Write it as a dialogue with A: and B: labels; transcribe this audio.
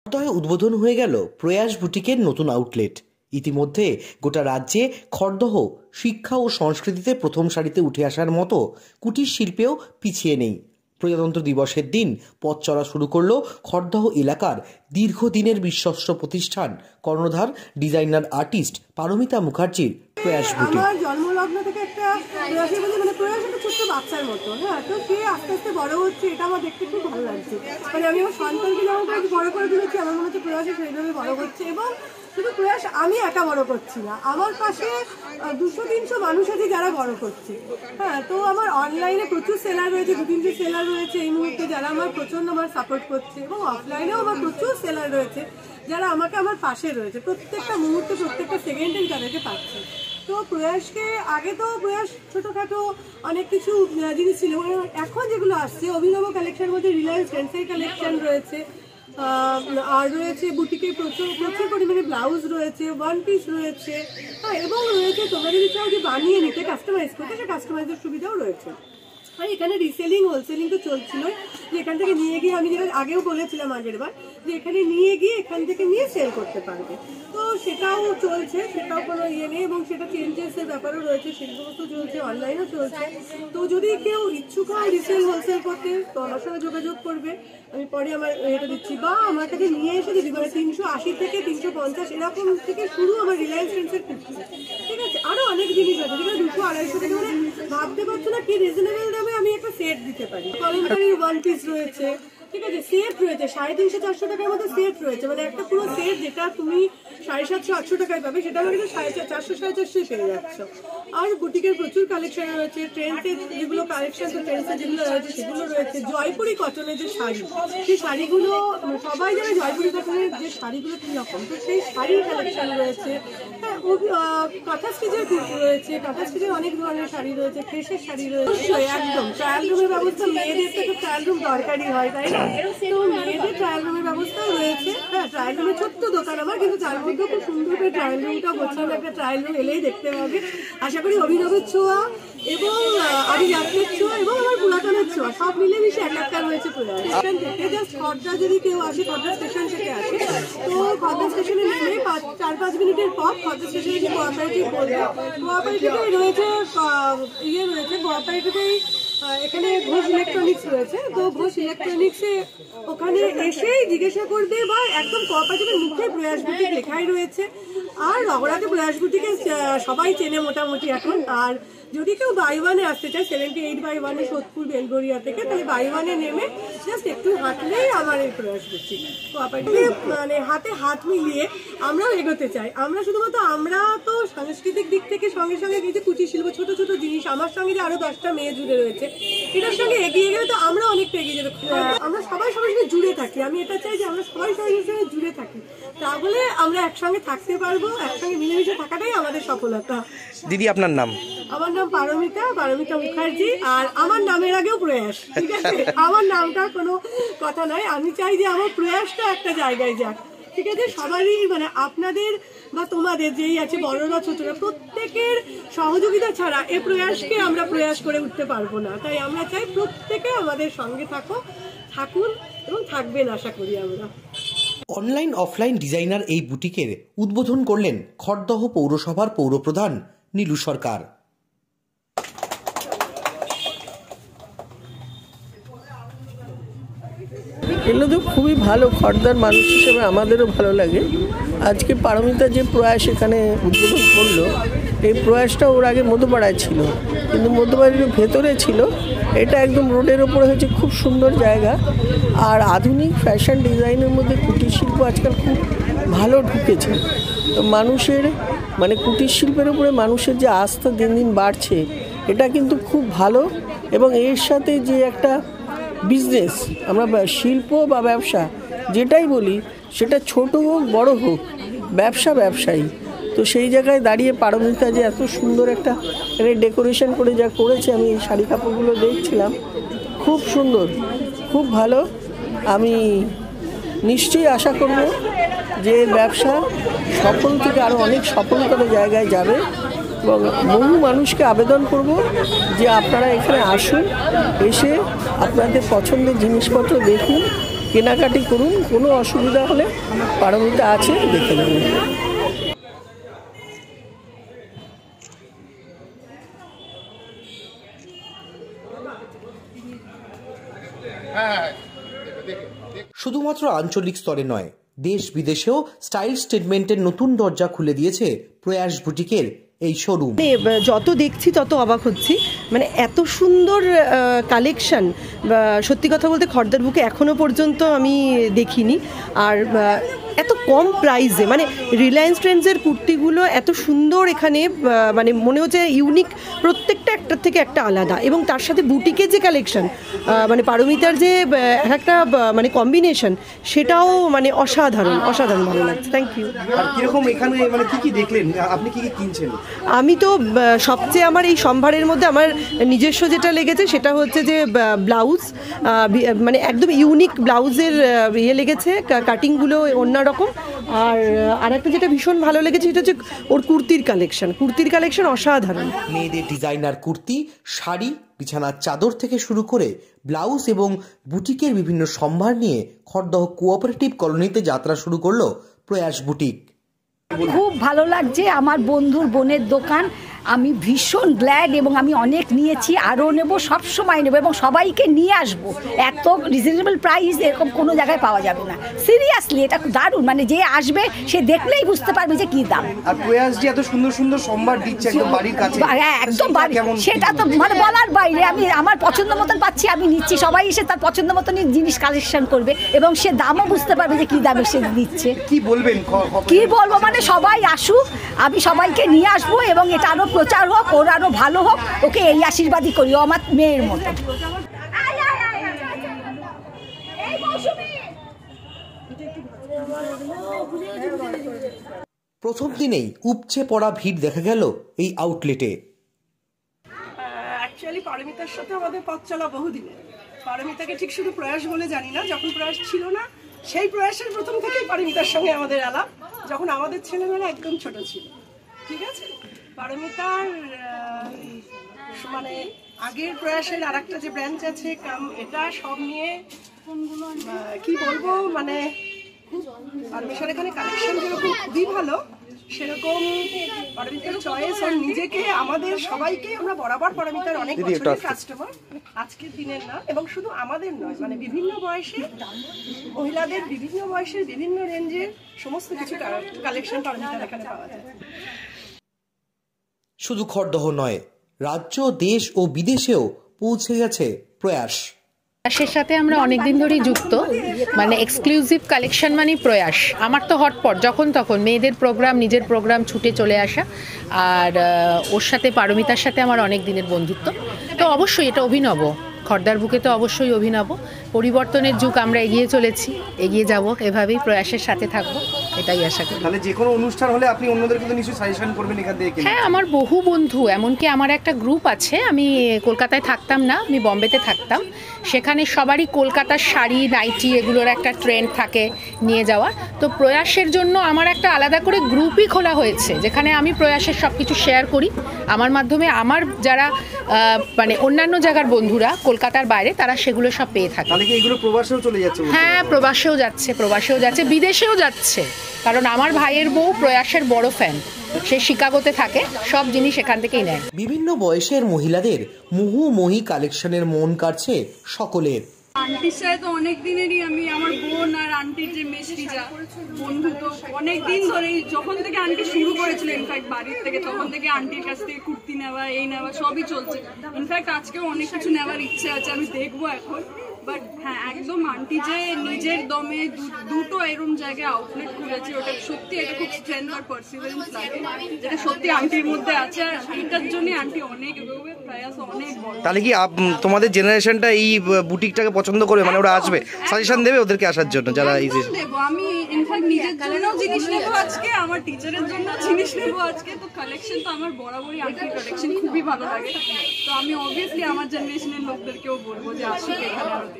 A: খড়দহে উদ্বোধন হয়ে গেল প্রয়াস বুটিকের নতুন আউটলেট। ইতিমধ্যে গোটা রাজ্যে খড়দহ শিক্ষা ও সংস্কৃতিতে প্রথম সারিতে উঠে আসার মতো কুটির শিল্পেও পিছিয়ে নেই। প্রজাতন্ত্র দিবসের দিন পথ চলা শুরু করলো খড়দহ এলাকার দীর্ঘদিনের বিশ্বস্ত প্রতিষ্ঠান কর্ণধার ডিজাইনার আর্টিস্ট পারমিতা মুখার্জির প্রয়াস বুটিক।
B: আমার জন্মলগ্ন থেকে একটা প্রয়াসের মধ্যে প্রয়াস একটা ছোট্ট বাচ্চার মতো, হ্যাঁ, তো সে আস্তে আস্তে বড় হচ্ছে, এটা আমার দেখতে খুব ভালো লাগছে। আমি আমার সন্তানকে যেমন বড় করে দিয়েছি, আমার মনে হচ্ছে প্রয়াসে সেইভাবে বড় হচ্ছে। এবং শুধু প্রয়াস আমি একা বড় করছি না, আমার পাশে 200-300 মানুষ আছে যারা বড় করছে। হ্যাঁ, তো আমার অনলাইনে প্রচুর সেলার রয়েছে, 2-3টে সেলার রয়েছে এই মুহূর্তে যারা আমার প্রচন্ড সাপোর্ট করছে, এবং অফলাইনেও আমার প্রচুর সেলার রয়েছে যারা আমাকে আমার পাশে রয়েছে। প্রত্যেকটা মুহূর্তে প্রত্যেকটা সেকেন্ডে তাদেরকে পাচ্ছি। তো প্রয়াসকে আগে তো প্রয়াস ছোটোখাটো অনেক কিছু জিনিস ছিল, এখন যেগুলো আসছে অভিনব কালেকশনের মধ্যে রিলায়েন্স ট্রেন্ডসের কালেকশন রয়েছে, আর রয়েছে বুটিকে প্রচুর পরিমাণে ব্লাউজ রয়েছে, ওয়ান পিস রয়েছে, হ্যাঁ, এবং রয়েছে তোমরা যদি চাও যে বানিয়ে নিতে কাস্টমাইজ করতে, সে কাস্টমাইজের সুবিধাও রয়েছে। আর এখানে রিসেলিং হোলসেলিং তো চলছিল, যে এখান থেকে নিয়ে গিয়ে আমি যেটা আগেও বলেছিলাম আগের বার, যে এখানে নিয়ে গিয়ে এখান থেকে নিয়ে সেল করতে পারবে, তো সেটাও চলছে, সেটাও কোনো ইয়ে নেই। এবং সেটা চেঞ্জেসের ব্যাপারও রয়েছে, সেই সমস্ত চলছে, অনলাইনও চলছে। তো যদি কেউ ইচ্ছুক হয় রিসেল হোলসেল করতে, তো আমার সঙ্গে যোগাযোগ করবে, আমি পরে আমার এটা দিচ্ছি, বা আমার কাছে নিয়ে এসে যদি 380 থেকে 350 এরকম থেকে শুরু আমার রিলায়েন্স ট্রেন্ডসের কুর্তি, ঠিক আছে। আরও অনেক জিনিস আছে যেগুলো 200-250 থেকে, মানে ভাবতে পারছো না কি রিজনেবল দামে আমি একটা সেট দিতে পারি। কলমকারীর ওয়ান পিস রয়েছে, ঠিক আছে, সেট রয়েছে 350-400 টাকার মধ্যে সেট রয়েছে, মানে একটা পুরো সেট যেটা তুমি 750-800 টাকায় পাবে, সেটা আমাকে 450-450 পেয়ে যাচ্ছ। আর বুটিকের প্রচুর কালেকশন রয়েছে, ট্রেন্ডসের যেগুলো কালেকশন, ট্রেন্ডসের যেগুলো রয়েছে সেগুলো রয়েছে। জয়পুরি কটনের যে শাড়ি, সেই শাড়িগুলো সবাই জানে জয়পুরি কটনের যে শাড়িগুলো কীরকম, তো সেই শাড়ির কালেকশন রয়েছে। হ্যাঁ, কাঁথা স্টিচের কুর্তি রয়েছে, কাঁথা স্টিচের অনেক ধরনের শাড়ি রয়েছে, ফ্রেশের শাড়ি রয়েছে। একদম ট্রায়াল রুমের ব্যবস্থা, মেয়েদের তো ট্রায়াল রুম দরকারই হয়, তাই না? তো মেয়েদের ট্রায়াল রুমের ব্যবস্থাও রয়েছে। হ্যাঁ, ট্রায়াল রুমের ছোট্ট দোকান আমার, কিন্তু তার মধ্যে খুব সুন্দর করে ট্রায়াল রুমটা গোছানো, একটা ট্রায়াল রুম এলেই দেখতে পাবে। আশা করি অভিনবের ছোঁয়া এবং আরিয়াতের ছোঁয়া এবং আমার পুরাতনের ছোঁয়া সব মিলেমিশে একটা রয়েছে প্রয়াস। এখান থেকে জাস্ট খড়দা যদি কেউ আসে, খড়দা স্টেশন থেকে আসে, তো খড়দা স্টেশনে নেমে 4-5 মিনিটের পর খড়দা স্টেশনে যে কোঅপারেটিভ বলবে, কোঅপারেটিভে রয়েছে ইয়ে রয়েছে, কোঅপারেটিভেই এখানে ঘোষ ইলেকট্রনিক্স রয়েছে। তো ঘোষ ইলেকট্রনিক্সে ওখানে এসেই জিজ্ঞাসা করবে, বা একদম কোঅপারেটিভের মুখে প্রয়াস বুটিক লেখাই রয়েছে। আর রগড়াতে প্রয়াস বুটিকে সবাই চেনে মোটামুটি এখন। আর যদি কেউ বাই ওয়ানে আসতে চায় 78/1 সোদপুর বেলগড়িয়া থেকে, তাহলে বাই ওয়ানে নেমে জাস্ট একটু হাঁটলেই আমার এই প্রয়াস বুটিক। কোঅপারেটিভে মানে হাতে হাত মিলিয়ে আমরাও এগোতে চাই। আমরা শুধুমাত্র, আমরা তো সাংস্কৃতিক দিক থেকে সঙ্গে সঙ্গে এই যে কুটির শিল্প, ছোট ছোট জিনিস, আমার সঙ্গে যে আরো 10টা মেয়ে জুড়ে রয়েছে, এটার সঙ্গে এগিয়ে গেলে তো আমরা অনেকটা এগিয়ে যাবো। আমরা সবাই সবার সঙ্গে জুড়ে থাকি, আমি এটা চাই যে আমরা সবাই সবার সঙ্গে জুড়ে থাকি, তাহলে আমরা একসঙ্গে থাকতে পারবো, একসঙ্গে মিলেমিশে থাকাটাই আমাদের সফলতা।
A: দিদি, আপনার নাম?
B: আমার নাম পারমিতা মুখার্জি, আর আমার নামের আগেও প্রয়াস, ঠিক আছে, আমার নামটা কোনো কথা নয়। আমি চাই যে আমার প্রয়াসটা একটা জায়গায় যাক, ঠিক আছে। সবারই, মানে আপনাদের বা তোমাদের যেই আছে, বড়রা ছোটরা, প্রত্যেকের সহযোগিতা ছাড়া এই প্রয়াসকে আমরা প্রয়াস করে উঠতে পারবো না। তাই আমরা চাই প্রত্যেকে আমাদের সঙ্গে থাকুন এবং থাকবেন, আশা করি আমরা।
A: অনলাইন অফলাইন ডিজাইনার এই বুটিকের উদ্বোধন করলেন খড়দহ পৌরসভার পৌরপ্রধান নীলু সরকার।
C: এগুলো তো খুবই ভালো, খড়দার মানুষ হিসেবে আমাদেরও ভালো লাগে। আজকে পারমিতা যে প্রয়াস এখানে উদ্বোধন করলো, এই প্রয়াসটা ওর আগে মধ্যপাড়ায় ছিল, কিন্তু মধ্যপাড়ার ভেতরে ছিল, এটা একদম রোডের ওপরে হয়েছে, খুব সুন্দর জায়গা। আর আধুনিক ফ্যাশন ডিজাইনের মধ্যে কুটির শিল্প আজকাল খুব ভালো ঢুকেছে। তো মানুষের, মানে কুটির শিল্পের উপরে মানুষের যে আস্থা দিন দিন বাড়ছে, এটা কিন্তু খুব ভালো। এবং এর সাথে যে একটা বিজনেস, আমরা শিল্প বা ব্যবসা যেটাই বলি, সেটা ছোট হোক বড় হোক, ব্যবসায়ী। তো সেই জায়গায় দাঁড়িয়ে পারমিতা যে এত সুন্দর একটা ডেকোরেশন করে যা করেছে, আমি এই শাড়ি কাপড়গুলো দেখছিলাম, খুব সুন্দর, খুব ভালো। আমি নিশ্চয়ই আশা করব যে ব্যবসা সফল থেকে আরও অনেক সফলতর জায়গায় যাবে। এবং বহু মানুষকে আবেদন করব যে আপনারা এখানে আসুন, এসে আপনাদের পছন্দের জিনিসপত্র দেখুন কেনাকাটি করুন, কোনো অসুবিধা হলে পারমিতা আছে, দেখে নেবেন।
A: শুধুমাত্র আঞ্চলিক স্তরে নয়, দেশ বিদেশেও স্টাইল স্টেটমেন্টের নতুন দরজা খুলে দিয়েছে প্রয়াস বুটিকের এই শোরুম।
B: যত দেখছি তত অবাক হচ্ছি, মানে এত সুন্দর কালেকশন, সত্যি কথা বলতে খড়দার বুকে এখনো পর্যন্ত আমি দেখিনি। আর এত কম প্রাইসে, মানে রিলায়েন্স ট্রেন্ডসের কুর্তিগুলো এত সুন্দর এখানে, মানে মনে হচ্ছে ইউনিক, প্রত্যেকটা একটার থেকে একটা আলাদা। এবং তার সাথে বুটিকের যে কালেকশন, মানে পারমিতার যে একটা মানে কম্বিনেশন, সেটাও মানে অসাধারণ অসাধারণ ভালো লাগছে। Thank you.
A: আর কিরকম এখানে মানে কি দেখলেন, আপনি কি কিনছেন?
B: আমি তো সবচেয়ে আমার এই সম্ভারের মধ্যে আমার নিজস্ব যেটা লেগেছে সেটা হচ্ছে যে ব্লাউজ, মানে একদম ইউনিক ব্লাউজের ইয়ে লেগেছে, কাটিংগুলো অন্যরকম। আর একটা যেটা ভীষণ ভালো লেগেছে সেটা হচ্ছে ওর কুর্তির কালেকশন অসাধারণ।
A: মেয়েদের ডিজাইনার কুর্তি, শাড়ি, বিছানার চাদর থেকে শুরু করে ব্লাউজ এবং বুটিকের বিভিন্ন সম্ভার নিয়ে খড়দহ কোঅপারেটিভ কলোনিতে যাত্রা শুরু করলো প্রয়াস বুটিক।
D: খুব ভালো লাগছে, আমার বন্ধুর বোনের দোকান, আমি ভীষণ গ্ল্যাড, এবং আমি অনেক নিয়েছি, আরও নেব, সব সময় নেব, এবং সবাইকে নিয়ে আসব। এত রিজনেবল প্রাইস এরকম কোনো জায়গায় পাওয়া যাবে না, সিরিয়াসলি এটা দারুণ। মানে যে আসবে সে দেখলেই বুঝতে পারবে যে কি দাম।
A: আর প্রয়াস যে এত সুন্দর সুন্দর সম্ভার দিচ্ছে একদম বাড়ির কাছে,
D: হ্যাঁ একদম বাড়ি, সেটা তো মানে বলার বাইরে। আমি আমার পছন্দ মতন পাচ্ছি, আমি নিচ্ছি, সবাই এসে তার পছন্দ মতনই জিনিস কালেকশন করবে, এবং সে দামও বুঝতে পারবে যে কি দামে সে দিচ্ছে।
A: কি বলবেন,
D: কি বলবো, মানে সবাই আসুক, আমি সবাইকে নিয়ে আসবো, এবং এটা আরো প্রচার হোক, ওর আরো ভালো হোক, ওকে এই আশীর্বাদই করি, ও আমার মেয়ের মতো।
A: প্রথম দিনেই উপচে পড়া ভিড় দেখা গেল এই আউটলেটে।
B: অ্যাকচুয়ালি পারমিতার সাথে আমাদের পথ চলা বহুদিনের। পারমিতাকে ঠিক শুধু প্রয়াস বলে জানি না, যখন প্রয়াস ছিল না সেই প্রয়াসের প্রথম থেকেই পারমিতার সঙ্গে আমাদের আলাপ, যখন আমাদের ছেলেমেয়েরা একদম ছোট ছিল। ঠিক আছে, পারমিতার মানে আগের প্রয়াসের আর একটা যে ব্রাঞ্চ আছে এটা সব নিয়ে কি বলবো, মানে পারমিতার এখানে কালেকশন যেরকম খুবই ভালো, সেরকম পারমিতার চয়েস আর নিজেকে আমাদের সবাইকে, আমরা বরাবর পারমিতার অনেক বছরের কাস্টমার, আজকের দিনের না, এবং শুধু আমাদের নয়, মানে বিভিন্ন বয়সে মহিলাদের, বিভিন্ন বয়সের বিভিন্ন রেঞ্জের সমস্ত কিছু কালেকশন পারমিতার এখানে পাওয়া যায়।
A: শুধু খড়দহ নয়, রাজ্য, দেশ ও বিদেশেও পৌঁছে গেছে প্রয়াস।
E: প্রয়াসের সাথে আমরা অনেকদিন ধরেই যুক্ত, মানে এক্সক্লুসিভ কালেকশন মানে প্রয়াস। আমার তো হটপট, যখন তখন মেয়েদের প্রোগ্রাম, নিজের প্রোগ্রাম ছুটে চলে আসা। আর ওর সাথে, পারমিতার সাথে আমার অনেক দিনের বন্ধুত্ব। তো অবশ্যই এটা অভিনব, খড়দার বুকে তো অবশ্যই অভিনব। পরিবর্তনের যুগ, আমরা এগিয়ে চলেছি, এগিয়ে যাব, এভাবেই প্রয়াসের সাথে থাকবো, এটাই আশা করি।
A: তাহলে যে কোনো অনুষ্ঠান হলে আপনি অন্যদেরকে তো নিশ্চয়ই সাজেশন করবেন এখান থেকে?
E: হ্যাঁ, আমার বহু বন্ধু, এমনকি আমার একটা গ্রুপ আছে, আমি কলকাতায় থাকতাম না, আমি বম্বেতে থাকতাম, সেখানে সবারই কলকাতার শাড়ি, নাইটি এগুলোর একটা ট্রেন্ড থাকে নিয়ে যাওয়ার। তো প্রয়াসের জন্য আমার একটা আলাদা করে গ্রুপই খোলা হয়েছে, যেখানে আমি প্রয়াসের সব কিছু শেয়ার করি। আমার মাধ্যমে আমার যারা মানে অন্যান্য জায়গার বন্ধুরা কলকাতার বাইরে, তারা সেগুলো সব পেয়ে থাকে।
A: তাহলে কি এগুলো প্রবাসেও চলে যাচ্ছে?
E: হ্যাঁ, প্রবাসেও যাচ্ছে, বিদেশেও যাচ্ছে, কারণ আমার ভাইয়ের বউ প্রয়াসের বড় ফ্যান, সে শিকাগোতে থাকে, সব জিনিস এখান থেকেই নেয়।
A: বিভিন্ন বয়সের মহিলাদের মুহুমুহি কালেকশনের মন কাটছে সকলের।
F: আন্টির সাথে তো অনেক দিনেরই আমি, আমার বোন আর আন্টির যে মেশরিজা বন্ধু, তো অনেক দিন ধরেই, যখন থেকে আন্টি শুরু করেছিল ইনফ্যাক্ট বাড়ির থেকে, তখন থেকে আন্টির কাছ থেকে কুর্তি নেওয়া, এই নেওয়া সবই চলছে। ইনফ্যাক্ট আজকেও অনেক কিছু নেওয়ার ইচ্ছে আছে, আমি দেখবো এখন। বাট হ্যাঁ, একদম আন্টি যে নিজের দমে দুটো এরকম জায়গায় আউটলেট খুলেছে, ওটা সত্যি, এটা খুব স্ট্রেংথ আর পার্সিভারেন্স লাগে, যেটা সত্যি আন্টির মধ্যে আছে। আর এটার জন্য আন্টি অনেক এগোবে, প্রয়াস অনেক বড়।
A: তাহলে কি তোমাদের জেনারেশনটা এই বুটিকটাকে পছন্দ করে, মানে ওরা আসবে, সাজেশন দেবে ওদেরকে আসার জন্য যারা
F: দেবো। আমি ইনফ্যাক্ট নিজের জন্য জিনিস নেবো আজকে, আমার টিচারের জন্য জিনিস নেবো আজকে। তো কালেকশন তো আমার বরাবরই, আন্টির কালেকশন খুবই ভালো লাগে। তো আমি অবভিয়াসলি আমার জেনারেশনের লোকদেরকেও বলবো যে আসুক এখানে।